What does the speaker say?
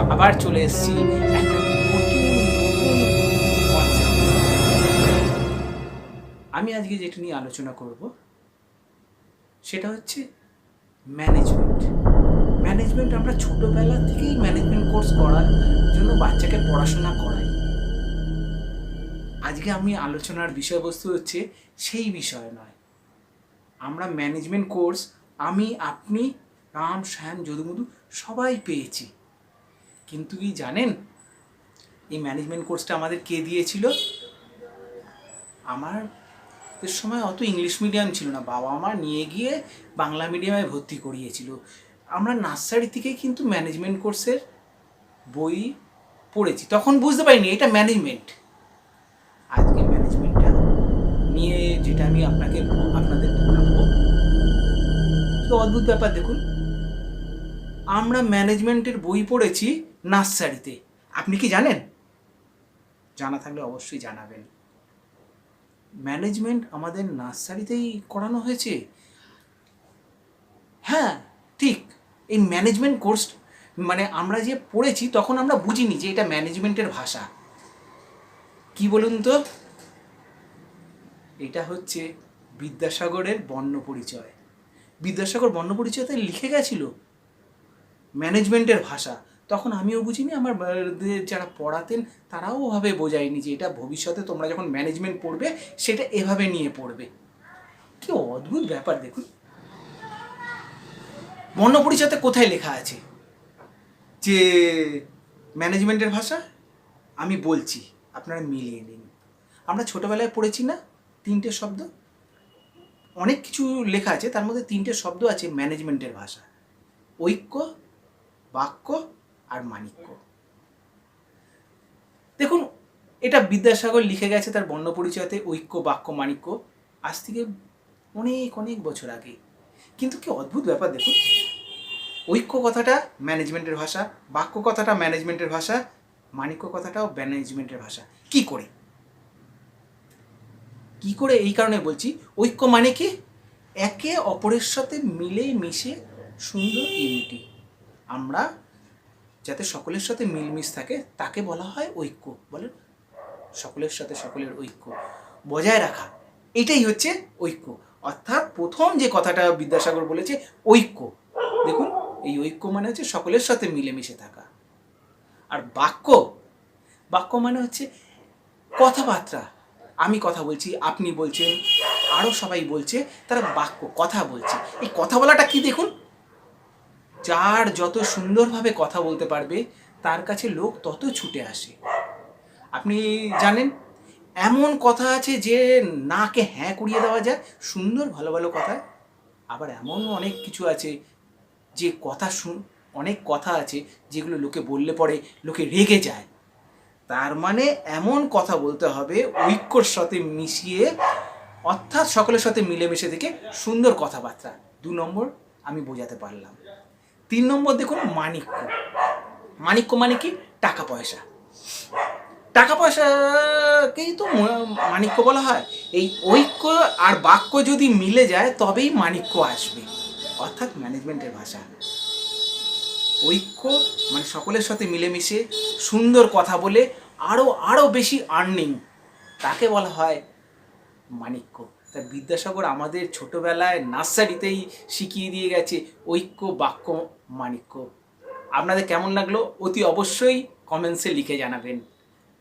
আবার চলে এসেছি একটা নতুন concept। আমি আজকে যেটা নিয়ে আলোচনা করব সেটা হচ্ছে ম্যানেজমেন্ট। ম্যানেজমেন্ট আমরা ছোটবেলা থেকেই ম্যানেজমেন্ট কোর্স করার জন্য বাচ্চাকে পড়াশোনা করাই। আজকে আমি আলোচনার বিষয়বস্তু হচ্ছে সেই বিষয় নয়। আমরা ম্যানেজমেন্ট কোর্স আমি, আপনি, রাম, শ্যাম, যদুমধু সবাই পেয়েছি। কিন্তু কি জানেন এই ম্যানেজমেন্ট কোর্সটা আমাদের কে দিয়েছিল? আমাদের সময় অত ইংলিশ মিডিয়াম ছিল না, বাবা মা নিয়ে গিয়ে বাংলা মিডিয়ামে ভর্তি করিয়েছিল। আমরা নার্সারি থেকেই কিন্তু ম্যানেজমেন্ট কোর্সের বই পড়েছি, তখন বুঝতে পারিনি এটা ম্যানেজমেন্ট। আজকে ম্যানেজমেন্টটা নিয়ে যেটা আমি আপনাদের বলবো, তো অদ্ভুত ব্যাপার। দেখুন, আমরা ম্যানেজমেন্টের বই পড়েছি নার্সারিতে। আপনি কি জানেন? জানা থাকলে অবশ্যই জানাবেন। ম্যানেজমেন্ট আমাদের নার্সারিতেই করানো হয়েছে। হ্যাঁ, ঠিক। এই ম্যানেজমেন্ট কোর্স মানে আমরা যে পড়েছি তখন আমরা বুঝিনি যে এটা ম্যানেজমেন্টের ভাষা। কি বলুন তো? এটা হচ্ছে বিদ্যাসাগরের বর্ণপরিচয়। বিদ্যাসাগর বর্ণপরিচয়তে লিখে গেছিল ম্যানেজমেন্টের ভাষা। তখন আমিও বুঝিনি, আমার যারা পড়াতেন তারাও ওভাবে বোঝায়নি যে এটা ভবিষ্যতে তোমরা যখন ম্যানেজমেন্ট পড়বে সেটা এভাবে নিয়ে পড়বে। কি অদ্ভুত ব্যাপার! দেখুন, বর্ণপরিচয়তে কোথায় লেখা আছে যে ম্যানেজমেন্টের ভাষা? আমি বলছি, আপনারা মিলিয়ে নিন। আমরা ছোটোবেলায় পড়েছি না তিনটে শব্দ? অনেক কিছু লেখা আছে, তার মধ্যে তিনটে শব্দ আছে ম্যানেজমেন্টের ভাষা: ঐক্য, বাক্য আর মাণিক্য। দেখুন, এটা বিদ্যাসাগর লিখে গেছে তার বর্ণপরিচয়তে, ঐক্য, বাক্য, মাণিক্য, আজ থেকে অনেক অনেক বছর আগে। কিন্তু কি অদ্ভুত ব্যাপার! দেখুন, ঐক্য কথাটা ম্যানেজমেন্টের ভাষা, বাক্য কথাটা ম্যানেজমেন্টের ভাষা, মাণিক্য কথাটাও ম্যানেজমেন্টের ভাষা। কি করে? কি করে এই কারণে বলছি, ঐক্য মানে কি? একে অপরের সাথে মিলে মিশে সুন্দর ইউনিটি। আমরা যাতে সকলের সাথে মিলমিশ থাকে তাকে বলা হয় ঐক্য। বলেন, সকলের সাথে সকলের ঐক্য বজায় রাখা, এটাই হচ্ছে ঐক্য। অর্থাৎ প্রথম যে কথাটা বিদ্যাসাগর বলেছে ঐক্য, দেখুন এই ঐক্য মানে হচ্ছে সকলের সাথে মিলেমিশে থাকা। আর বাক্য, বাক্য মানে হচ্ছে কথাবার্তা। আমি কথা বলছি, আপনি বলছেন, আরও সবাই বলছে, তারা বাক্য, কথা বলছে। এই কথা বলাটা কি দেখুন, যার যত সুন্দরভাবে কথা বলতে পারবে তার কাছে লোক তত ছুটে আসে। আপনি জানেন এমন কথা আছে যে নাকে হ্যাঁ করিয়ে দেওয়া যায়, সুন্দর ভালো ভালো কথা। আবার এমন অনেক কিছু আছে যে অনেক কথা আছে যেগুলো লোকে বললে পরে লোকে রেগে যায়। তার মানে এমন কথা বলতে হবে ঐক্যর সাথে মিশিয়ে, অর্থাৎ সকলের সাথে মিলেমিশে থেকে সুন্দর কথাবার্তা। 2 নম্বর আমি বোঝাতে পারলাম। 3 নম্বর দেখুন, মাণিক্য। মাণিক্য মানে কি? টাকা পয়সা। টাকা পয়সাকেই তো মাণিক্য বলা হয়। এই ঐক্য আর বাক্য যদি মিলে যায় তবেই মাণিক্য আসবে, অর্থাৎ ম্যানেজমেন্টের ভাষা। ঐক্য মানে সকলের সাথে মিলেমিশে সুন্দর কথা বলে আরও আরও বেশি আর্নিং, তাকে বলা হয় মাণিক্য। তা বিদ্যাসাগর আমাদের ছোটোবেলায় নার্সারিতেই শিখিয়ে দিয়ে গেছে ঐক্য, বাক্য, মাণিক্য। আপনাদের কেমন লাগলো অতি অবশ্যই কমেন্টসে লিখে জানাবেন।